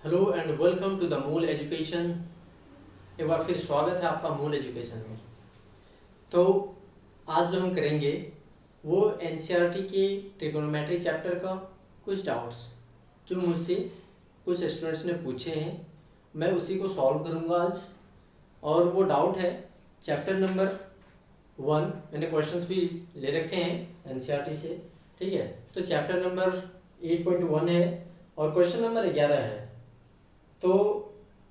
Hello and welcome to the Mool Education. एक बार फिर स्वागत है आपका मूल एजुकेशन में। तो आज जो हम करेंगे वो एनसीईआरटी के ट्रिगोनोमेट्री चैप्टर का कुछ डाउट्स जो मुझसे कुछ स्टूडेंट्स ने पूछे हैं, मैं उसी को सॉल्व करूंगा आज। और वो डाउट है चैप्टर नंबर 1। मैंने क्वेश्चंस भी ले रखे हैं एनसीईआरटी से, ठीक है। तो चैप्टर नंबर 8.1 है और क्वेश्चन नंबर 11 है। तो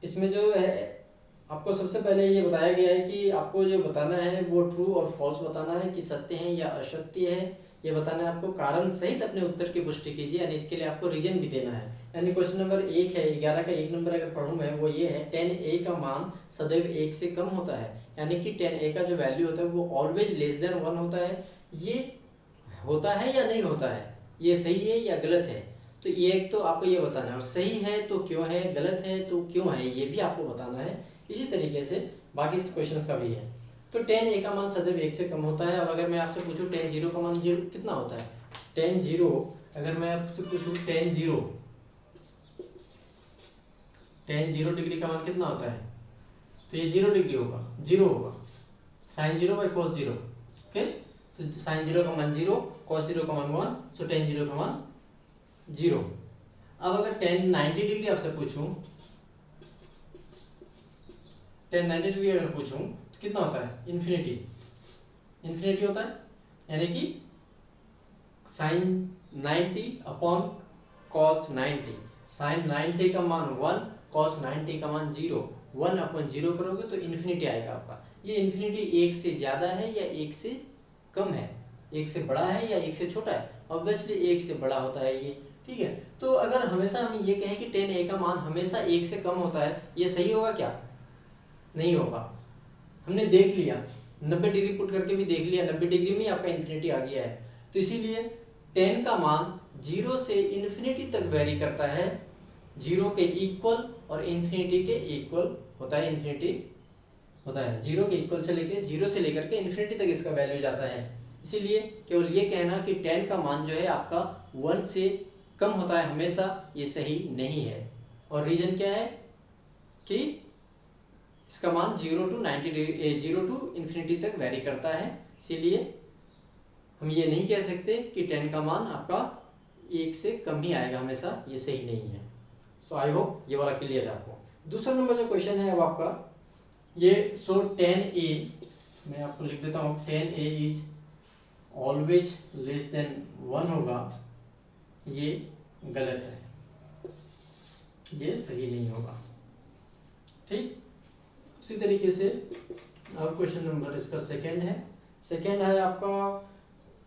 इसमें जो है आपको सबसे पहले ये बताया गया है कि आपको जो बताना है वो ट्रू और फॉल्स बताना है कि सत्य है या असत्य है, ये बताना है आपको। कारण सहित अपने उत्तर की पुष्टि कीजिए, यानी इसके लिए आपको रीजन भी देना है। यानी क्वेश्चन नंबर 1 है, 11 का 1 नंबर अगर पढ़ूँ मैं, वो ये है 10a का मान सदैव 1 से कम होता है। यानी कि 10a का जो वैल्यू होता है वो ऑलवेज लेस देन 1 होता है। ये होता है या नहीं होता है, ये सही है या गलत है, तो ये एक तो आपको ये बताना है। और सही है तो क्यों है, गलत है तो क्यों है, ये भी आपको बताना है। इसी तरीके से बाकी क्वेश्चंस का भी है। तो 10a का मान सदैव 1 से कम होता है। अब अगर मैं आपसे पूछूं 10 0 का मान 0 कितना होता है, 10 0 अगर मैं आपसे पूछूं 10 0 डिग्री का मान कितना होता है, तो ये 0 डिग्री होगा, 0 होगा। Sine 0 by cos 0, okay. तो साइन 0 का मान 0, कॉस 0 का मान 1, सो 10 0 का मान 0। अब अगर 10 90 डिग्री आपसे पूछूं, 10 90 डिग्री अगर पूछूं तो कितना होता है, इन्फिनिटी। इन्फिनिटी होता है, यानी कि साइन 90 अपॉन कॉस 90। साइन 90 का मान 1, कॉस 90 का मान 0। 1 अपॉन 0 करोगे तो इन्फिनिटी आएगा आपका। ये इन्फिनिटी 1 से ज़्यादा है या 1 से कम है, 1 से बड़ा है या 1 से छोटा है। ऑब्वियसली 1 से बड़ा होता है ये, ठीक है। तो अगर हमेशा हम ये कहें कि 10a का मान हमेशा 1 से कम होता है, ये सही होगा क्या? नहीं होगा। हमने देख लिया, 90 डिग्री पुट करके भी देख लिया, 90 डिग्री में आपका इन्फिनिटी आ गया है। तो इसीलिए 10 का मान 0 से इन्फिनिटी तक वेरी करता है, 0 के इक्वल और इन्फिनिटी के इक्वल होता है। इन्फिनिटी होता है 0 के इक्वल से लेके 0 से लेकर के इन्फिनिटी तक इसका वैल्यू जाता है। इसीलिए केवल ये कहना कि 10 का मान जो है आपका 1 से कम होता है हमेशा, ये सही नहीं है। और रीजन क्या है कि इसका मान 0 टू 90 डिग्री 0 टू इन्फिनिटी तक वेरी करता है। इसीलिए हम ये नहीं कह सकते कि 10 का मान आपका 1 से कम ही आएगा हमेशा, ये सही नहीं है। सो आई होप ये वाला क्लियर है आपको। दूसरा नंबर जो क्वेश्चन है वो आपका ये, सो 10a, मैं आपको लिख देता हूँ, 10a is always less than 1 होगा, ये गलत है, ये सही नहीं होगा, ठीक। उसी तरीके से अब क्वेश्चन नंबर इसका सेकंड है। सेकंड है आपका,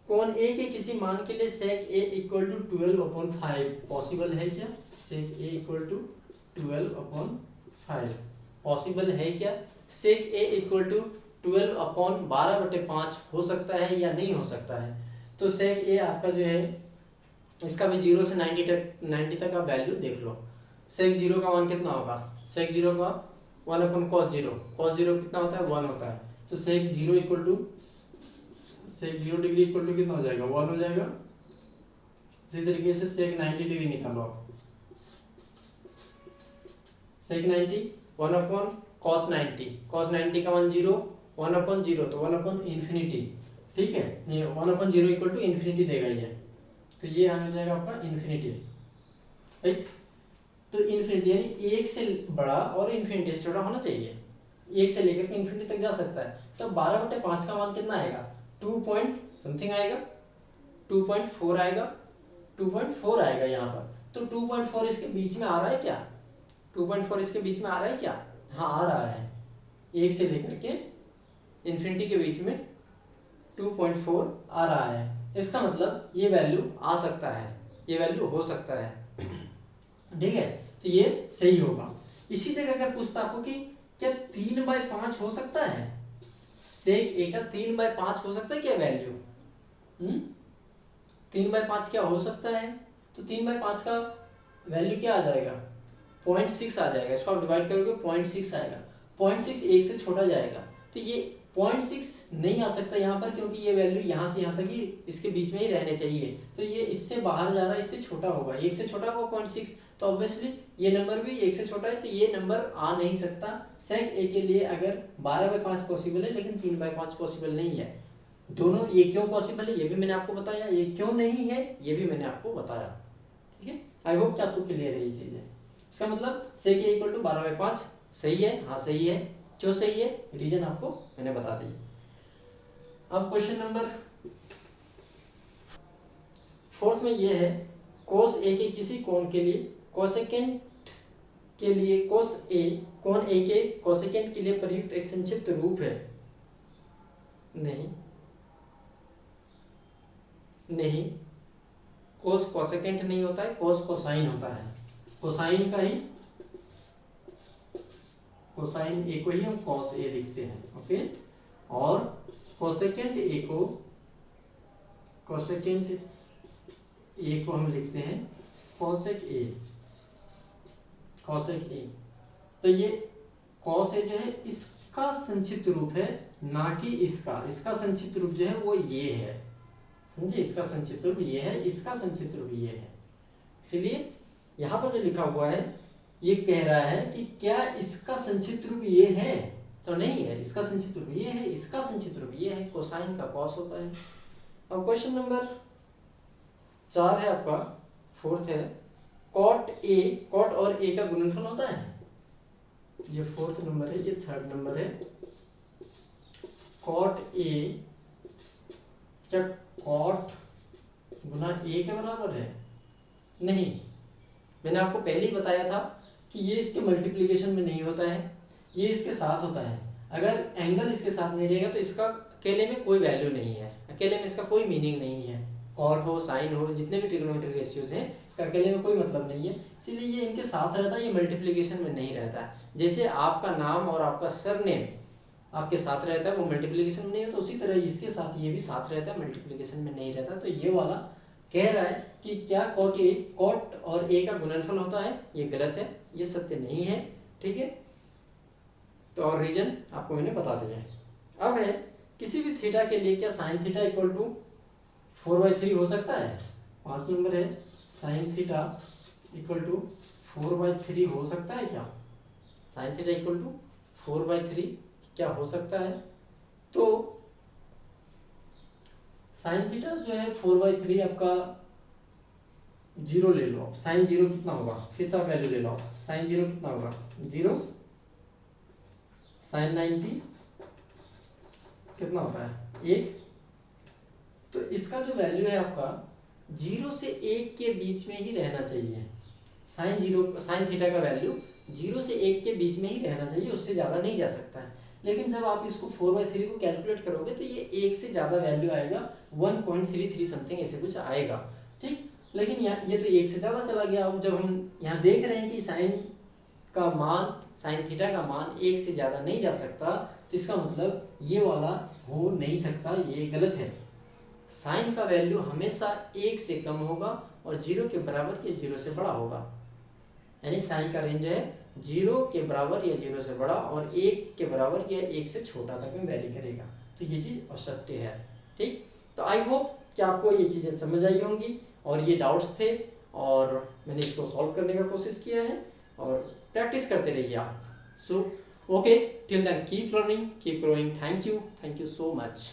कौन ए के किसी मान के लिए sec a equal to 12/5 possible है क्या? sec a equal to 12/5 possible है क्या? sec a इक्वल टू 12/12/5 हो सकता है या नहीं हो सकता है? तो sec a आपका जो है इसका भी 0 से 90 तक आप वैल्यू देख लो। sec 0 का मान कितना होगा, sec 0 का 1/cos 0, cos 0 कितना होता है, 1 होता है। तो sec 0 equal to sec 0 degree equal to कितना हो जाएगा, 1 हो जाएगा। उसी तरीके से sec 90 डिग्री निकालो आप, sec 90 1/cos 90, cos 90 का मान 0, 1/0 तो 1/इन्फिनिटी, ठीक है। ये 1/0 इक्वल टू इन्फिनिटी देगा ये, तो ये आ जाएगा आपका इन्फिनिटी, राइट। तो इन्फिनिटी यानी 1 से बड़ा और इन्फिनिटी से छोटा होना चाहिए, 1 से लेकर के इन्फिनिटी तक जा सकता है। तो 12/5 का मान कितना आएगा, 2 पॉइंट समथिंग आएगा, 2.4 आएगा, 2.4 आएगा यहाँ पर। तो 2.4 इसके बीच में आ रहा है क्या, 2.4 इसके बीच में आ रहा है क्या? हाँ आ रहा है, 1 से लेकर के इन्फिनिटी के बीच में 2.4 आ रहा है। इसका मतलब ये वैल्यू आ सकता है, ये वैल्यू हो सकता है, ठीक है। तो ये सही होगा। इसी जगह अगर पूछता आपको कि क्या 3/5 हो सकता है, sec a का 3/5 हो सकता है क्या वैल्यू, 3/5 क्या हो सकता है? तो 3/5 का वैल्यू क्या आ जाएगा, 0.6 आ जाएगा। इसको आप डिवाइड करोगे 0.6 आएगा, 0.6 1 से छोटा जाएगा। तो ये 0.6 नहीं आ सकता यहाँ पर, क्योंकि ये वैल्यू यहाँ से यहाँ तक ही इसके बीच में ही रहने चाहिए। तो ये इससे बाहर जा रहा है, इससे छोटा होगा, 1 से छोटा होगा 0.6, तो ऑब्वियसली ये नंबर भी 1 से छोटा है, तो ये नंबर आ नहीं सकता। सेक ए के लिए अगर 12/5 पॉसिबल है, लेकिन 3/5 पॉसिबल नहीं है। दोनों ये क्यों पॉसिबल है ये भी मैंने आपको बताया, ये क्यों नहीं है ये भी मैंने आपको बताया। ठीक है, आई होप कि आपको क्लियर है ये चीज़ें। इसका मतलब सेक ए इक्वल टू 12/5 सही है, हाँ सही है। क्यों सही है, रीजन आपको मैंने बता दी। अब क्वेश्चन नंबर 4 में ये है, कोस ए के किसी कोण के लिए कोसेकेंट के लिए कोस ए कोण ए के कोसेकेंट के लिए प्रयुक्त एक संक्षिप्त रूप है। नहीं नहीं, कोस कोसेकेंट नहीं होता है, कोस कोसाइन होता है। कोसाइन का ही, कोसाइन ए को ही हम कॉस ए लिखते हैं। ओके, और कोसेकेंट ए को, कोसेकेंट ए को हम लिखते हैं कोसेक ए, कोसेक ए। तो ये कॉस ए जो है इसका संक्षिप्त रूप है, ना कि इसका। इसका संक्षिप्त रूप जो है वो ये है, समझे, इसका संक्षिप्त रूप ये है, इसका संक्षिप्त रूप ये है। इसलिए यहाँ पर जो लिखा हुआ है ये कह रहा है कि क्या इसका संक्षिप्त रूप ये है, तो नहीं है। इसका संक्षिप्त रूप ये है, इसका संक्षिप्त रूप ये है, कोसाइन का कॉस होता है। अब क्वेश्चन नंबर 4 है आपका, 4th है, कॉट ए, कॉट और ए का गुणनफल होता है। ये 4th नंबर है, ये 3rd नंबर है। कॉट ए, क्या कॉट गुना ए के बराबर है? नहीं, मैंने आपको पहले ही बताया था कि ये इसके मल्टीप्लिकेशन में नहीं होता है, ये इसके साथ होता है। अगर एंगल इसके साथ नहीं रहेगा तो इसका अकेले में कोई वैल्यू नहीं है, अकेले में इसका कोई मीनिंग नहीं है। कॉट हो, साइन हो, जितने भी ट्रिग्नोमेट्रिक रेशियोज हैं इसका अकेले में कोई मतलब नहीं है, इसीलिए ये इनके साथ रहता है, ये मल्टीप्लिकेशन में नहीं रहता है। जैसे आपका नाम और आपका सरनेम आपके साथ रहता है, वो मल्टीप्लिकेशन में नहीं होता, उसी तरह इसके साथ ये भी साथ रहता है, मल्टीप्लिकेशन में नहीं रहता। तो ये वाला कह रहा है कि क्या कॉट ए, कॉट और ए का गुणनफल होता है, ये गलत है, ये सत्य नहीं है। ठीक है, तो और रीजन आपको मैंने बता दिया है। अब है, किसी भी थीटा के लिए क्या साइन थीटा इक्वल टू 4/3 हो सकता है? 5 नंबर है, साइन थीटा इक्वल टू 4/3 हो सकता है क्या? साइन थीटा इक्वल टू 4/3 क्या हो सकता है? तो साइन थीटा जो है 4/3 आपका 0 ले लो। साइन 0 कितना होगा, फिर से आप वैल्यू ले लो। साइन 0 कितना होगा, 0। साइन 90 कितना होता है, 1। तो इसका जो वैल्यू है आपका 0 से 1 के बीच में ही रहना चाहिए। साइन थीटा का वैल्यू 0 से 1 के बीच में ही रहना चाहिए, उससे ज़्यादा नहीं जा सकता है। लेकिन जब आप इसको 4/3 को कैलकुलेट करोगे तो ये 1 से ज़्यादा वैल्यू आएगा, 1.33 समथिंग ऐसे कुछ आएगा। ठीक, लेकिन यहाँ ये तो 1 से ज़्यादा चला गया। अब जब हम यहाँ देख रहे हैं कि साइन का मान, साइन थीटा का मान 1 से ज़्यादा नहीं जा सकता, तो इसका मतलब ये वाला हो नहीं सकता, ये गलत है। साइन का वैल्यू हमेशा 1 से कम होगा और 0 के बराबर या 0 से बड़ा होगा। यानी साइन का रेंज है 0 के बराबर या 0 से बड़ा और 1 के बराबर या 1 से छोटा तक में वेरी करेगा। तो ये चीज़ असत्य है। ठीक, तो आई होप कि आपको ये चीज़ें समझ आई होंगी और ये डाउट्स थे और मैंने इसको सॉल्व करने का कोशिश किया है, और प्रैक्टिस करते रहिए आप। So okay, till then keep learning, keep growing. Thank you so much.